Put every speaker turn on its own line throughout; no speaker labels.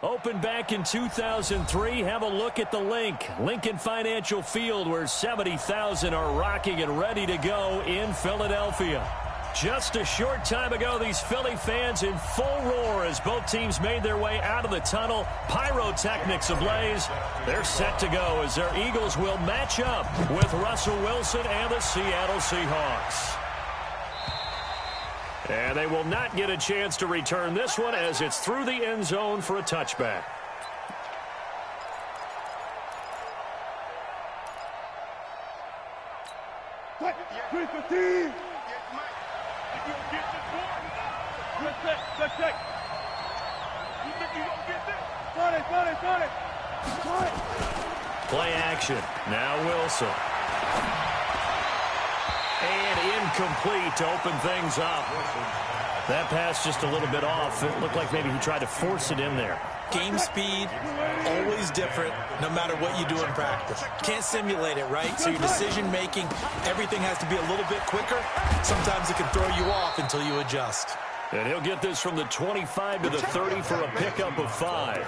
Opened back in 2003. Have a look at the link. Lincoln Financial Field, where 70,000 are rocking and ready to go in Philadelphia. Just a short time ago, these Philly fans in full roar as both teams made their way out of the tunnel. Pyrotechnics ablaze. They're set to go as their Eagles will match up with Russell Wilson and the Seattle Seahawks. And they will not get a chance to return this one as it's through the end zone for a touchback. Play action. Now Wilson. And incomplete to open things up. That pass just a little bit off. It looked like maybe he tried to force it in there.
Game speed, always different, no matter what you do in practice. Can't simulate it, right? So your decision-making, everything has to be a little bit quicker. Sometimes it can throw you off until you adjust.
And he'll get this from the 25 to the 30 for a pickup of 5.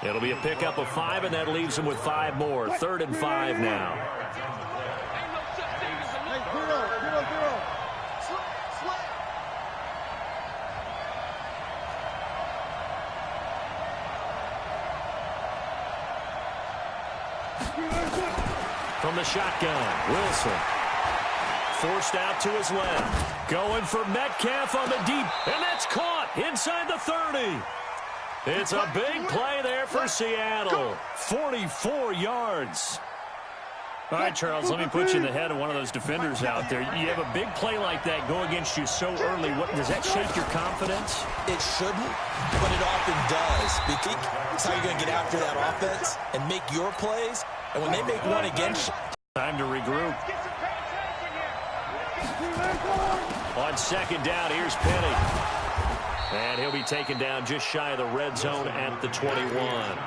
It'll be a pickup of 5, and that leaves him with 5 more. 3rd and 5 now. From the shotgun, Wilson. Forced out to his left. Going for Metcalf on the deep. And that's caught inside the 30. It's a big play there for Seattle. 44 yards. All right, Charles, let me put you in the head of one of those defenders out there. You have a big play like that go against you so early. Does that shake your confidence?
It shouldn't, but it often does. It's how you're going to get after that offense and make your plays. And when they make one against you.
Time to regroup. On 2nd down, here's Penny. And he'll be taken down just shy of the red zone at the 21.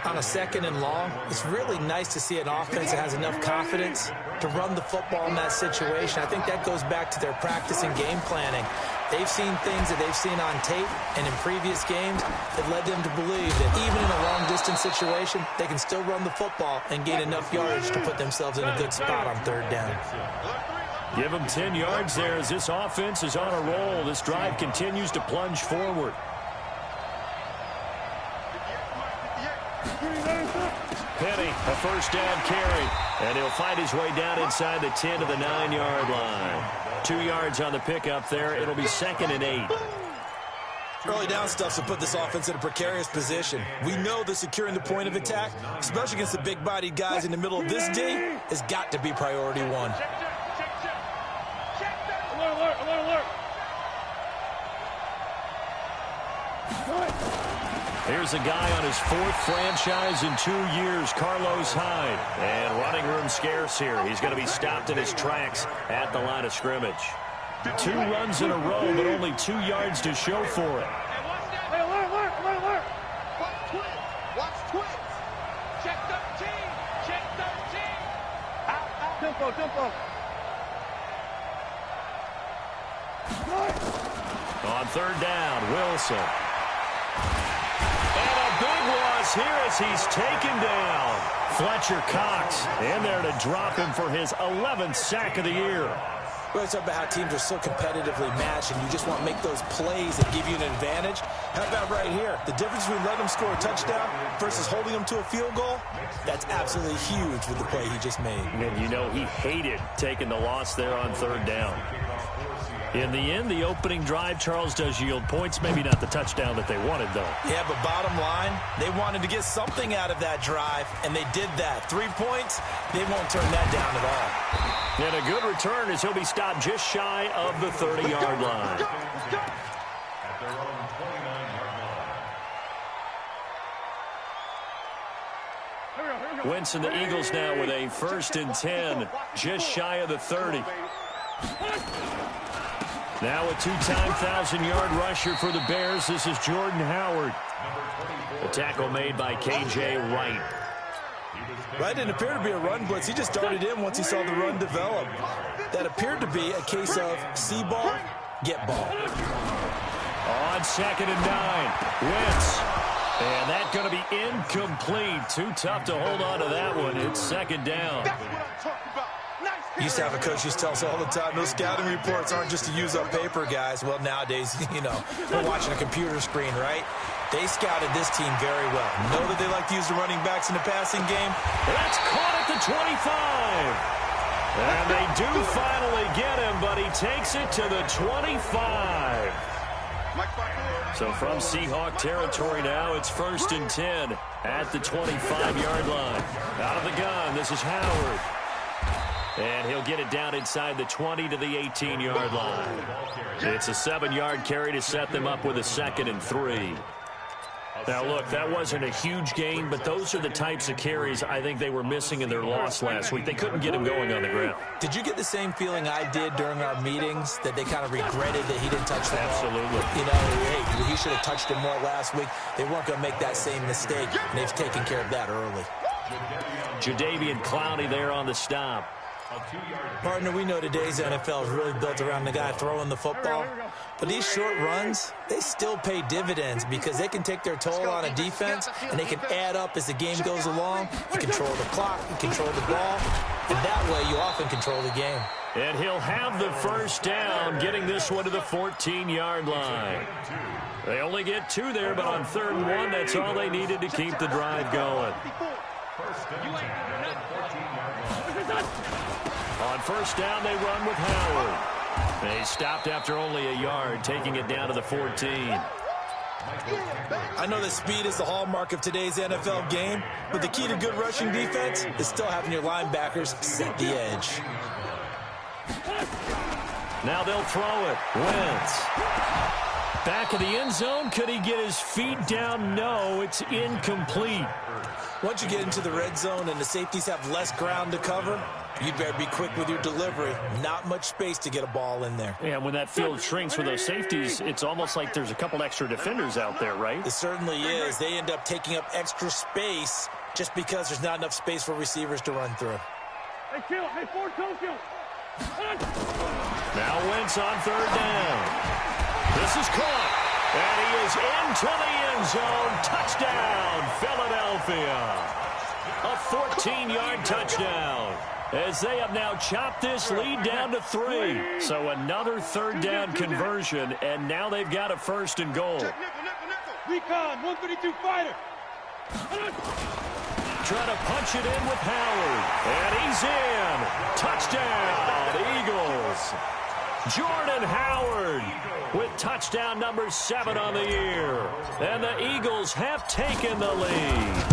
On a 2nd and long, it's really nice to see an offense that has enough confidence to run the football in that situation. I think that goes back to their practice and game planning. They've seen things that they've seen on tape and in previous games that led them to believe that even in a long-distance situation, they can still run the football and gain enough yardage to put themselves in a good spot on 3rd down.
Give them 10 yards there as this offense is on a roll. This drive continues to plunge forward. Penny, a 1st down carry. And he'll find his way down inside the 10 to the 9-yard line. 2 yards on the pickup there. It'll be 2nd and 8.
Early down stuff to put this offense in a precarious position. We know that securing the point of attack, especially against the big-bodied guys in the middle of this D, has got to be priority 1.
Here's a guy on his 4th franchise in 2 years, Carlos Hyde. And running room scarce here. He's going to be stopped in his tracks at the line of scrimmage. 2 runs in a row, but only 2 yards to show for it.
Watch twins. Check 13. Check 13. Tempo.
On 3rd down, Wilson. And a big loss here as he's taken down. Fletcher Cox in there to drop him for his 11th sack of the year.
We always talk about how teams are so competitively matched, and you just want to make those plays that give you an advantage. How about right here? The difference between letting them score a touchdown versus holding them to a field goal, that's absolutely huge with the play he just made.
And you know he hated taking the loss there on 3rd down. In the end, the opening drive, Charles, does yield points. Maybe not the touchdown that they wanted, though.
Yeah, but bottom line, they wanted to get something out of that drive, and they did that. 3 points, they won't turn that down at all.
And a good return as he'll be stopped just shy of the 30-yard line. Winston, the Eagles now with a 1st and 10, just shy of the 30. Now a 2-time 1,000-yard rusher for the Bears. This is Jordan Howard. The tackle made by K.J. Wright.
Wright didn't appear to be a run blitz. He just darted in once he saw the run develop. That appeared to be a case of see ball, get ball.
On 2nd and 9. Wentz. And that's going to be incomplete. Too tough to hold on to that one. It's 2nd down.
That's what I'm talking about. Nice.
Used to have a coach used to tell us all the time, those scouting reports aren't just to use up paper, guys. Well, nowadays, we're watching a computer screen, right? They scouted this team very well. Know that they like to use the running backs in the passing game.
That's caught at the 25. And they do finally get him, but he takes it to the 25. So from Seahawk territory now, it's 1st and 10 at the 25-yard line. Out of the gun, this is Howard. And he'll get it down inside the 20 to the 18-yard line. It's a 7-yard carry to set them up with a 2nd and 3. Now, look, that wasn't a huge gain, but those are the types of carries I think they were missing in their loss last week. They couldn't get him going on the ground.
Did you get the same feeling I did during our meetings, that they kind of regretted that he didn't touch the ball?
Absolutely.
Hey, he should have touched him more last week. They weren't going to make that same mistake, and they've taken care of that early.
Jadeveon Clowney there on the stop.
Partner, we know today's NFL is really built around the guy throwing the football. But these short runs, they still pay dividends because they can take their toll on a defense, and they can add up as the game goes along. You control the clock, you control the ball, and that way you often control the game.
And he'll have the 1st down, getting this one to the 14-yard line. They only get 2 there, but on 3rd and 1, that's all they needed to keep the drive going. On 1st down, they run with Howard. They stopped after only a yard, taking it down to the 14.
I know that speed is the hallmark of today's NFL game, but the key to good rushing defense is still having your linebackers set the edge.
Now they'll throw it. Wentz. Back of the end zone. Could he get his feet down? No, it's incomplete.
Once you get into the red zone and the safeties have less ground to cover, you better be quick with your delivery. Not much space to get a ball in there.
Yeah, when that field shrinks with those safeties, it's almost like there's a couple extra defenders out there, right?
It certainly is. They end up taking up extra space just because there's not enough space for receivers to run through.
Hey, Kill. Hey, Ford, kill.
Now Wentz on 3rd down. This is caught. And he is into the end zone. Touchdown, Philadelphia. A 14-yard touchdown. As they have now chopped this lead down to 3. So another 3rd down conversion, and now they've got a 1st and goal.
Recon, 132 fighter.
Trying to punch it in with Howard. And he's in. Touchdown, Eagles. Jordan Howard with touchdown number 7 on the year. And the Eagles have taken the lead.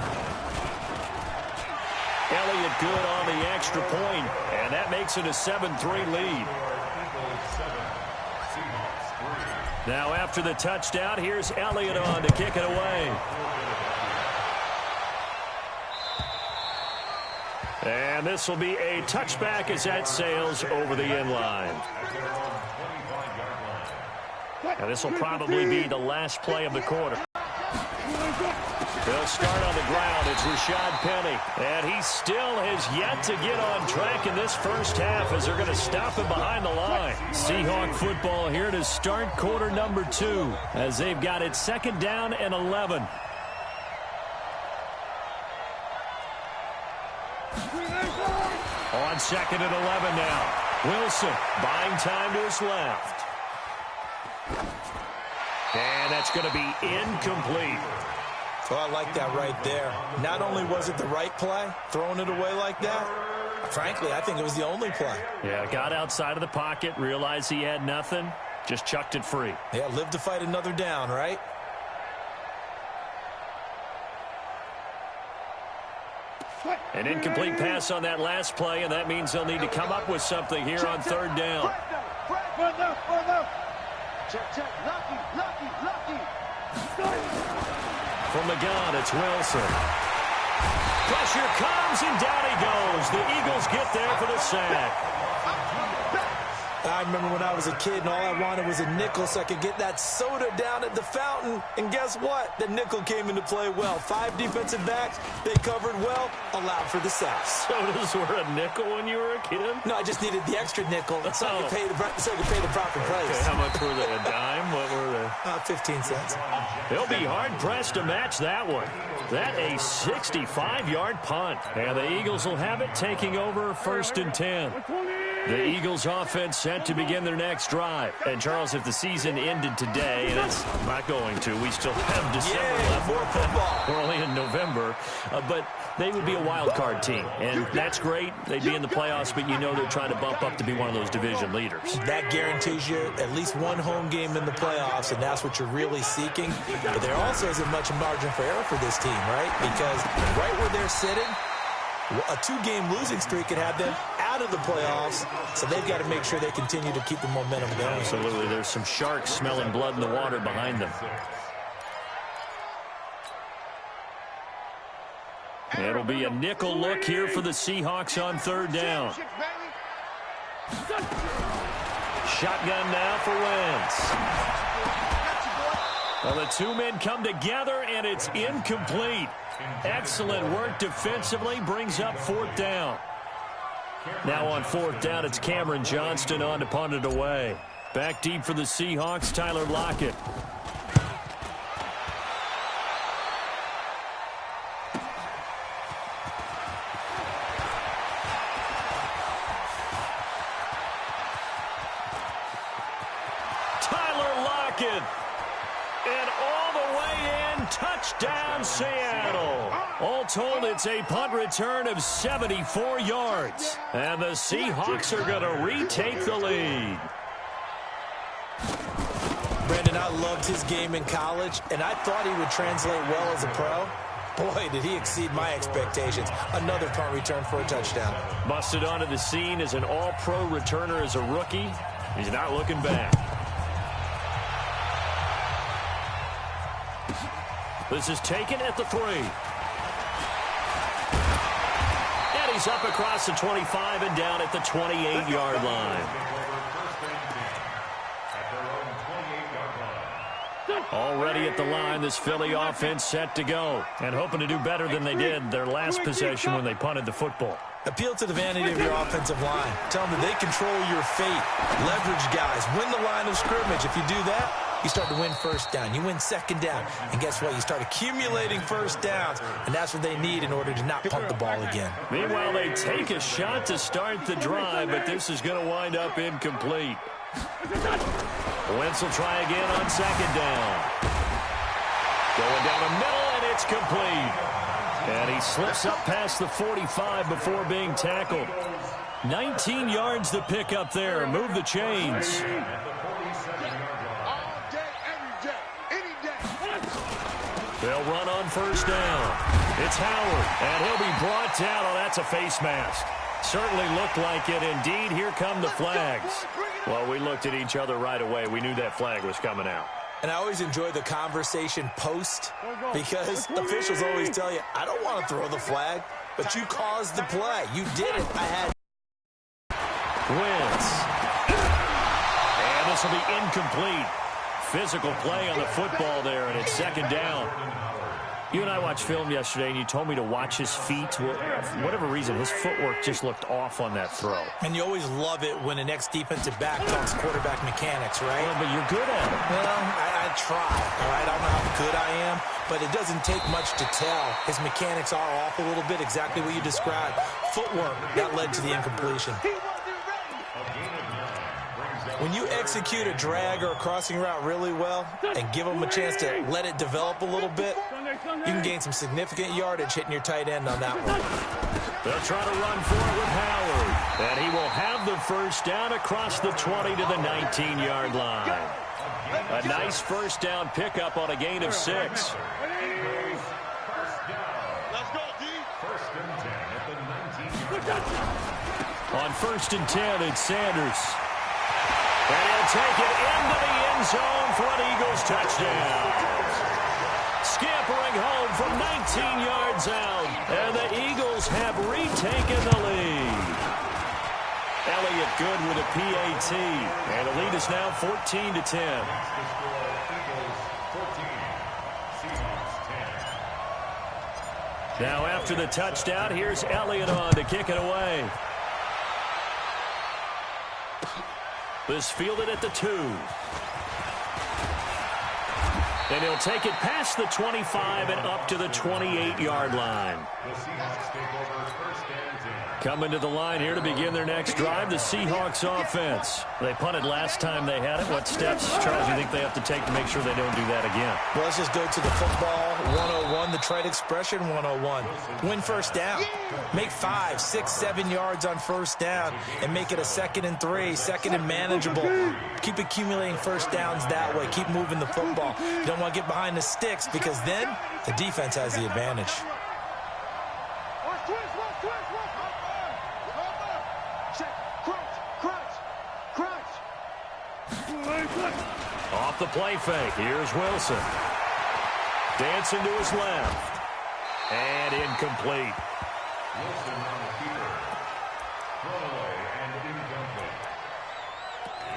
Elliott good on the extra point, and that makes it a 7-3 lead. Now after the touchdown, here's Elliott on to kick it away. And this will be a touchback as that sails over the end line. And this will probably be the last play of the quarter. They'll start on the ground. It's Rashad Penny. And he still has yet to get on track in this first half as they're going to stop him behind the line. Seahawk football here to start quarter number 2 as they've got it 2nd down and 11. On 2nd and 11 now. Wilson buying time to his left. And that's going to be incomplete.
Oh, I like that right there. Not only was it the right play, throwing it away like that, frankly, I think it was the only play.
Yeah, got outside of the pocket, realized he had nothing, just chucked it free.
Yeah, live to fight another down, right?
An incomplete pass on that last play, and that means they'll need to come up with something here on 3rd down.
Check. Lucky.
From the gun, it's Wilson. Pressure comes, and down he goes. The Eagles get there for the sack.
I remember when I was a kid and all I wanted was a nickel so I could get that soda down at the fountain. And guess what? The nickel came into play well. 5 defensive backs, they covered well, allowed for the sacks.
Sodas were a nickel when you were a kid?
No, I just needed the extra nickel so I could pay the proper price.
Okay, how much were they? A dime? What were they?
15 cents.
They'll be hard-pressed to match that one. That a 65-yard punt. And the Eagles will have it, taking over 1st and 10. The Eagles offense set to begin their next drive. And, Charles, if the season ended today, and it's not going to, we still have December left.
More football.
We're only in November. But they would be a wild card team. And that's great. They'd be in the playoffs, but you know they're trying to bump up to be one of those division leaders.
That guarantees you at least one home game in the playoffs, and that's what you're really seeking. But there also isn't much margin for error for this team, right? Because right where they're sitting, a 2-game losing streak could have them out of the playoffs, so they've got to make sure they continue to keep the momentum going.
Absolutely. There's some sharks smelling blood in the water behind them. It'll be a nickel look here for the Seahawks on 3rd down. Shotgun now for Wentz. Well, the 2 men come together, and it's incomplete. Excellent work defensively, brings up 4th down. Now on 4th down, it's Cameron Johnston on to punt it away. Back deep for the Seahawks, Tyler Lockett. Tyler Lockett. And all the way in, touchdown Seattle. All told, it's a punt return of 74 yards. And the Seahawks are going to retake the lead.
Brandon, I loved his game in college, and I thought he would translate well as a pro. Boy, did he exceed my expectations. Another punt return for a touchdown.
Busted onto the scene as an all-pro returner as a rookie. He's not looking back. This is taken at the 3. And he's up across the 25 and down at the 28-yard line. Already at the line, this Philly offense set to go. And hoping to do better than they did their last possession when they punted the football.
Appeal to the vanity of your offensive line. Tell them that they control your fate. Leverage guys. Win the line of scrimmage. If you do that, you start to win 1st down. You win 2nd down. And guess what? You start accumulating 1st downs. And that's what they need in order to not punt the ball again.
Meanwhile, they take a shot to start the drive, but this is going to wind up incomplete. Wentz will try again on 2nd down. Going down the middle, and it's complete. And he slips up past the 45 before being tackled. 19 yards to pick up there. Move the chains. They'll run on 1st down. It's Howard, and he'll be brought down. Oh, that's a face mask. Certainly looked like it. Indeed, here come the flags. Well, we looked at each other right away. We knew that flag was coming out.
And I always enjoy the conversation post because officials always tell you, I don't want to throw the flag, but you caused the play. You did it. I had.
Wentz. And this will be incomplete. Physical play on the football there, and it's 2nd down. You and I watched film yesterday, and you told me to watch his feet. For whatever reason, his footwork just looked off on that throw.
And you always love it when an ex-defensive back talks quarterback mechanics, right?
Well, but you're good at it.
Well, I try, all right? I don't know how good I am, but it doesn't take much to tell. His mechanics are off a little bit, exactly what you described. Footwork, that led to the incompletion. When you execute a drag or a crossing route really well and give them a chance to let it develop a little bit, you can gain some significant yardage hitting your tight end on that one.
They'll try to run for it with Howard. And he will have the 1st down across the 20 to the 19-yard line. A nice 1st down pickup on a gain of 6.
Let's go, D. 1st and 10 at the 19.
On 1st and 10, it's Sanders. And he'll take it into the end zone for an Eagles touchdown. Scampering home from 19 yards out. And the Eagles have retaken the lead. Elliott good with a PAT. And the lead is now 14-10. Now after the touchdown, here's Elliott on to kick it away. This fielded at the 2. And he'll take it past the 25 and up to the 28-yard line. Coming to the line here to begin their next drive, the Seahawks offense. They punted last time they had it. What steps, Charles, do you think they have to take to make sure they don't do that again?
Well, let's just go to the football 101, the trade expression 101. Win first down. Make 5, 6, 7 yards on first down and make it a 2nd and 3, 2nd and manageable. Keep accumulating first downs that way. Keep moving the football. You don't want to get behind the sticks because then the defense has the advantage.
Off the play fake, here's Wilson. Dancing to his left. And incomplete.
Wilson on the keeper. Thrown away and incomplete.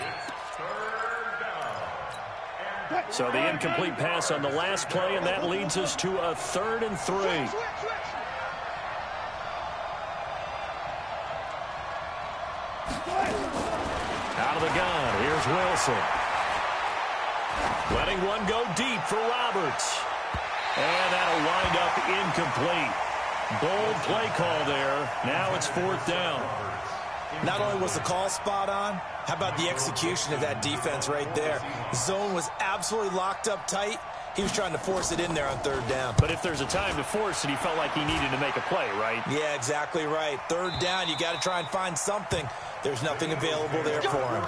It's 3rd down.
So the incomplete pass on the last play, and that leads us to a 3rd and 3. Out of the gun, here's Wilson. Letting one go deep for Roberts. And that'll wind up incomplete. Bold play call there. Now it's 4th down.
Not only was the call spot on, how about the execution of that defense right there? The zone was absolutely locked up tight. He was trying to force it in there on 3rd down.
But if there's a time to force it, he felt like he needed to make a play, right?
Yeah, exactly right. 3rd down, you got to try and find something. There's nothing available there for him.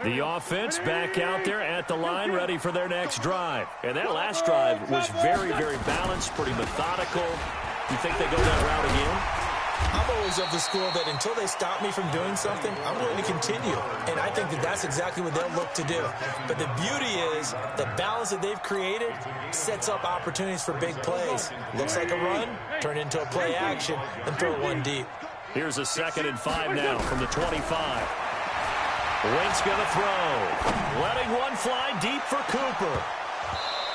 The offense back out there at the line, ready for their next drive. And that last drive was very, very balanced, pretty methodical. You think they go that route again?
I'm always of the school that until they stop me from doing something, I'm willing to continue. And I think that that's exactly what they'll look to do. But the beauty is the balance that they've created sets up opportunities for big plays. Looks like a run, turn it into a play action, and throw one deep.
Here's a 2nd and 5 now from the 25. Wait's going to throw. Letting one fly deep for Cooper.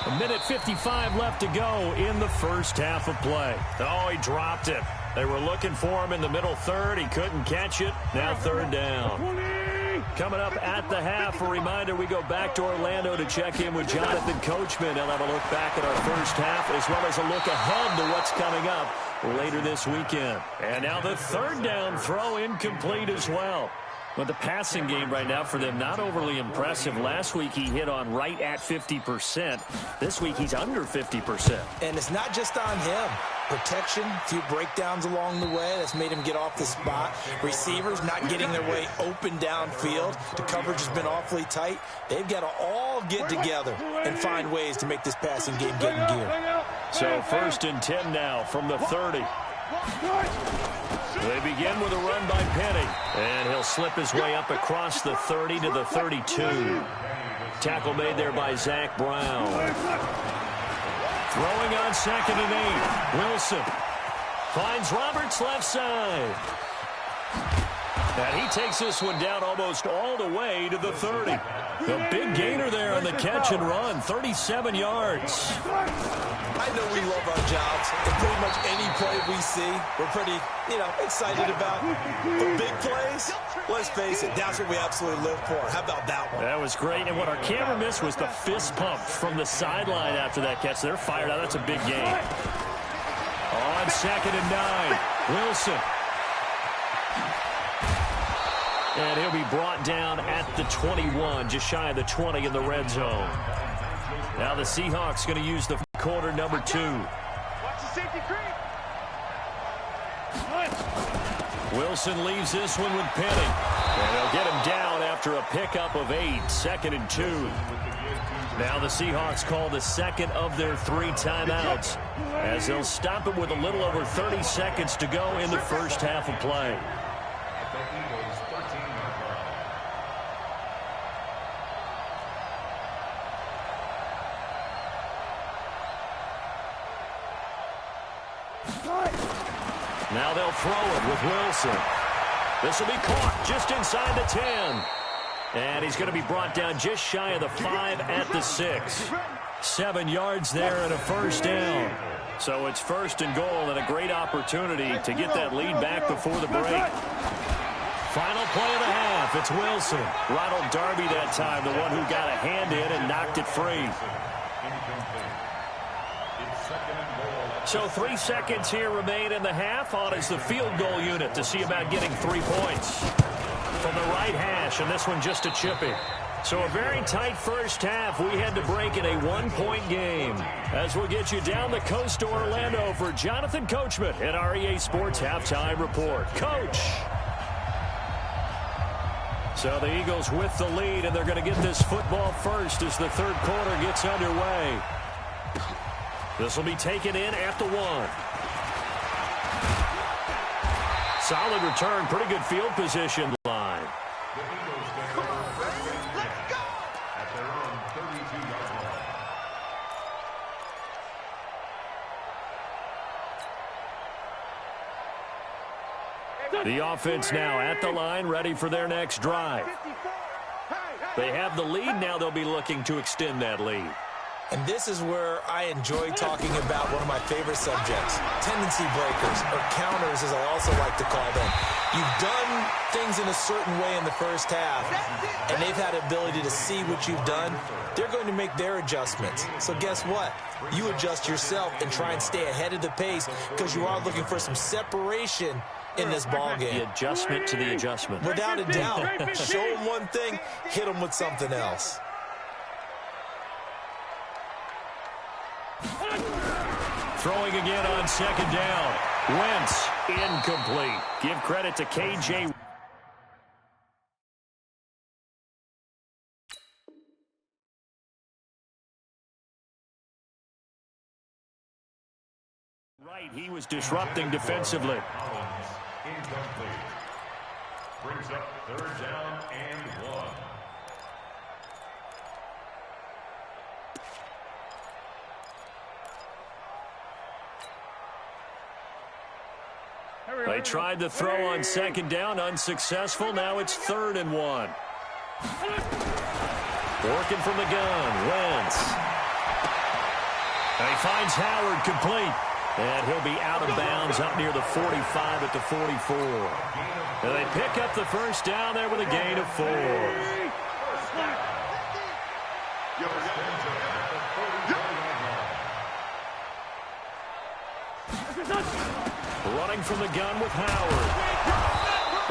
1:55 left to go in the first half of play. Oh, he dropped it. They were looking for him in the middle 3rd. He couldn't catch it. Now 3rd down. Coming up at the half, a reminder, we go back to Orlando to check in with Jonathan Coachman. He'll have a look back at our first half as well as a look ahead to what's coming up later this weekend. And now the 3rd down throw incomplete as well. But the passing game right now for them, not overly impressive. Last week he hit on right at 50%. This week he's under 50%.
And it's not just on him. Protection, a few breakdowns along the way. That's made him get off the spot. Receivers not getting their way open downfield. The coverage has been awfully tight. They've got to all get together and find ways to make this passing game get in gear.
So 1st and 10 now from the 30. They begin with a run by Penny. And he'll slip his way up across the 30 to the 32. Tackle made there by Zach Brown. Throwing on 2nd and 8. Wilson finds Roberts left side. And he takes this one down almost all the way to the 30. A big gainer there on the catch and run, 37 yards.
I know we love our jobs, and pretty much any play we see, we're pretty, excited about. But big plays, let's face it, that's what we absolutely live for. How about that one?
That was great, and what our camera missed was the fist pump from the sideline after that catch. They're fired out. That's a big gain. On 2nd and 9, Wilson. And he'll be brought down at the 21, just shy of the 20 in the red zone. Now the Seahawks going to use the quarter number 2.
Watch the safety creep.
Wilson leaves this one with Penny. And they'll get him down after a pickup of 8, 2nd and 2. Now the Seahawks call the 2nd of their 3 timeouts as they'll stop it with a little over 30 seconds to go in the first half of play. Now they'll throw it with Wilson. This will be caught just inside the 10. And he's going to be brought down just shy of the 5 at the 6. 7 yards there and a first down. So it's first and goal and a great opportunity to get that lead back before the break. Final play of the half. It's Wilson. Ronald Darby that time, the one who got a hand in and knocked it free. So 3 seconds here remain in the half. On is the field goal unit to see about getting 3 points. From the right hash, and this one just a chippy. So a very tight first half. We had to break in a 1-point game. As we'll get you down the coast to Orlando for Jonathan Coachman at our EA Sports Halftime Report. Coach. So the Eagles with the lead, and they're going to get this football first as the third quarter gets underway. This will be taken in at the 1. Solid return, pretty good field position line. The offense now at the line, ready for their next drive. They have the lead. Now they'll be looking to extend that lead.
And this is where I enjoy talking about one of my favorite subjects, tendency breakers, or counters as I also like to call them. You've done things in a certain way in the first half, and they've had the ability to see what you've done. They're going to make their adjustments. So guess what? You adjust yourself and try and stay ahead of the pace because you are looking for some separation in this ball game.
The adjustment to the adjustment.
Without a doubt. Show them one thing, hit them with something else.
Throwing again on second down. Wentz incomplete. Give credit to KJ. Right, he was disrupting defensively.
Incomplete. Brings up third down and 1.
They tried to throw on second down, unsuccessful. Now it's 3rd and 1. Working from the gun, Wentz. And he finds Howard complete. And he'll be out of bounds up near the 45 at the 44. And they pick up the first down there with a gain of 4. Running from the gun with Howard.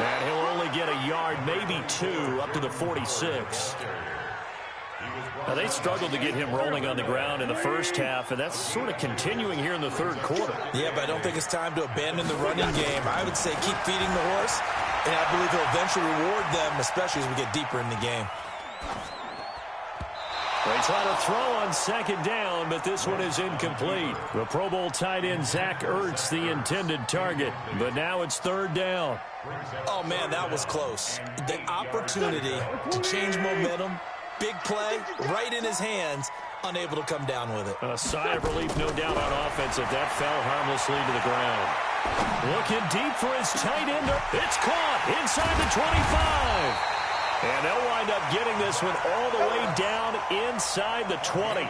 And he'll only get a yard, maybe 2, up to the 46. Now, they struggled to get him rolling on the ground in the first half, and that's sort of continuing here in the third quarter.
Yeah, but I don't think it's time to abandon the running game. I would say keep feeding the horse, and I believe he'll eventually reward them, especially as we get deeper in the game.
They try to throw on second down, but this one is incomplete. The Pro Bowl tight end Zach Ertz, the intended target, but now it's 3rd down.
Oh, man, that was close. The opportunity to change momentum, big play, right in his hands, unable to come down with it.
A sigh of relief, no doubt, on offense if that fell harmlessly to the ground. Looking deep for his tight end. It's caught inside the 25. And they'll wind up getting this one all the way down inside the 20.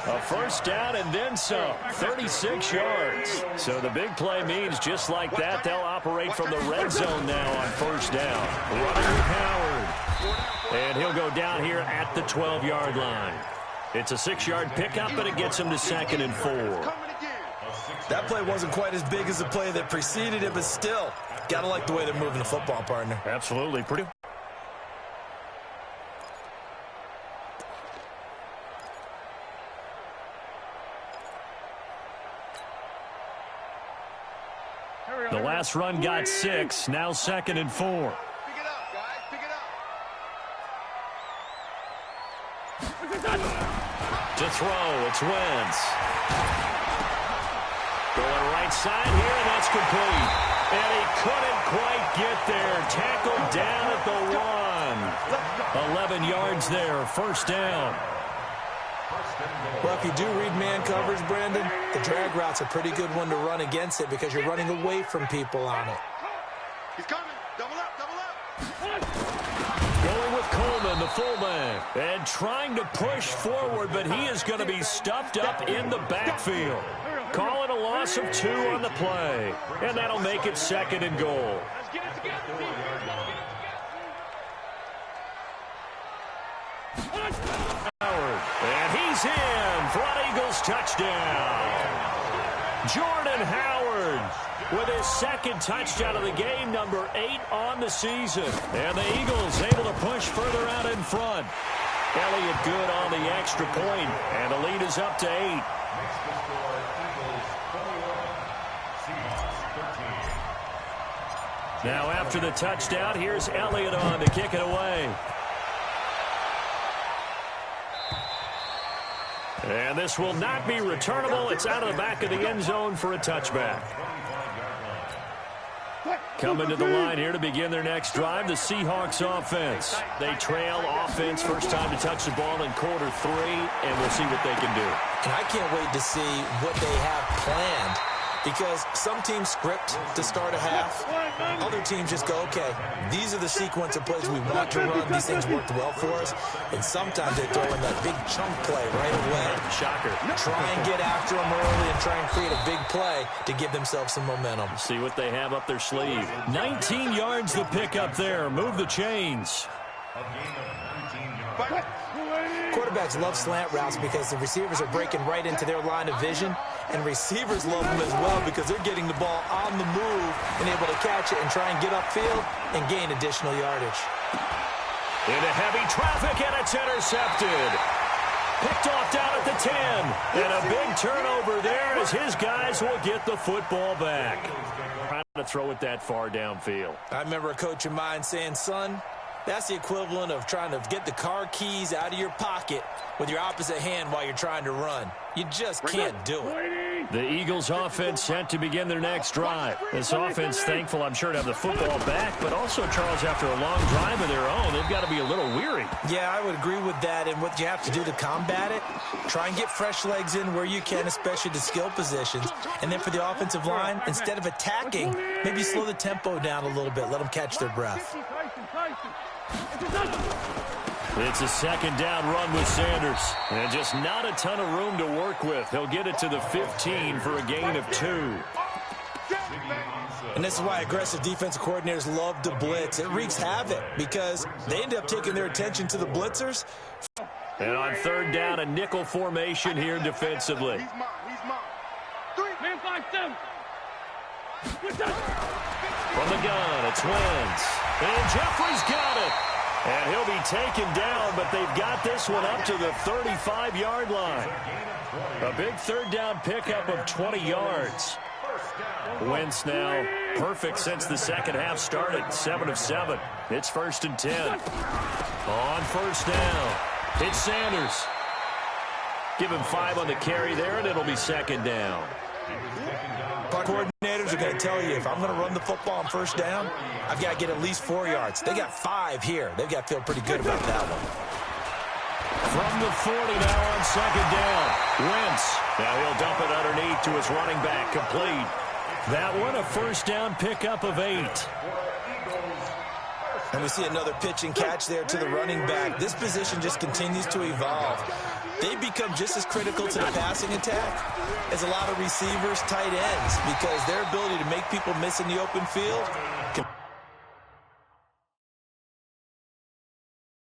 A first down and then some. 36 yards. So the big play means just like that, they'll operate from the red zone now on first down. Running with Howard. And he'll go down here at the 12-yard line. It's a 6-yard pickup, but it gets him to 2nd and 4.
That play wasn't quite as big as the play that preceded it, but still, got to like the way they're moving the football, partner.
Absolutely. Pretty. The last run got 6, now 2nd and 4.
Pick it up, guys. Pick it up.
To throw, it's Wentz. Going right side here, and that's complete. And he couldn't quite get there. Tackled down at the 1. 11 yards there, first down.
Well, if you do read man coverage, Brandon, the drag route's a pretty good one to run against it because you're running away from people on it.
He's coming. Double up, double up.
Going with Coleman, the fullback, and trying to push forward, but he is going to be stuffed up in the backfield. Call it a loss of 2 on the play, and that'll make it 2nd and goal. Howard, and he's in for an Eagles touchdown. Jordan Howard with his 2nd touchdown of the game, number 8 on the season. And the Eagles able to push further out in front. Elliott good on the extra point, and the lead is up to 8. Now after the touchdown, here's Elliott on to kick it away. And this will not be returnable. It's out of the back of the end zone for a touchback. Coming to the line here to begin their next drive, the Seahawks offense. They trail offense, first time to touch the ball in quarter 3, and we'll see what they can do.
And I can't wait to see what they have planned because some teams script to start a half. Other teams just go, okay, these are the sequence of plays we want to run. These things worked well for us. And sometimes they throw in that big chunk play right away.
Shocker.
Try and get after them early and try and create a big play to give themselves some momentum.
See what they have up their sleeve. 19 yards the pick up there. Move the chains.
Quarterbacks love slant routes because the receivers are breaking right into their line of vision, and receivers love them as well because they're getting the ball on the move and able to catch it and try and get upfield and gain additional yardage.
Into heavy traffic, and it's intercepted. Picked off down at the 10. And a big turnover there as his guys will get the football back. Trying to throw it that far downfield.
I remember a coach of mine saying, son, that's the equivalent of trying to get the car keys out of your pocket with your opposite hand while you're trying to run. You just can't do it.
The Eagles offense set to begin their next drive. This offense thankful, I'm sure, to have the football back, but also, Charles, after a long drive of their own, they've got to be a little weary.
Yeah, I would agree with that, and what you have to do to combat it, try and get fresh legs in where you can, especially the skill positions. And then for the offensive line, instead of attacking, maybe slow the tempo down a little bit, let them catch their breath.
It's a 2nd down run with Sanders. And just not a ton of room to work with. He'll get it to the 15 for a gain of 2.
And this is why aggressive defensive coordinators love to blitz. It wreaks havoc because they end up taking their attention to the blitzers.
And on 3rd down, a nickel formation here defensively.
He's mine. 3. Man, 5, 7.
From the gun, it's Wentz. And Jeffrey's got it. And he'll be taken down, but they've got this one up to the 35-yard line. A big 3rd down pickup of 20 yards. Wentz now perfect since the second half started. 7 of 7. It's 1st and 10. On 1st down, it's Sanders. Give him 5 on the carry there, and it'll be 2nd down.
Coordinators are going to tell you, if I'm going to run the football on 1st down, I've got to get at least 4 yards. They got 5 here. They've got to feel pretty good about that one.
From the 40 now on 2nd down. Wentz. Now he'll dump it underneath to his running back, complete. That one a 1st down pickup of 8.
And we see another pitch and catch there to the running back. This position just continues to evolve. They become just as critical to the passing attack as a lot of receivers, tight ends, because their ability to make people miss in the open field can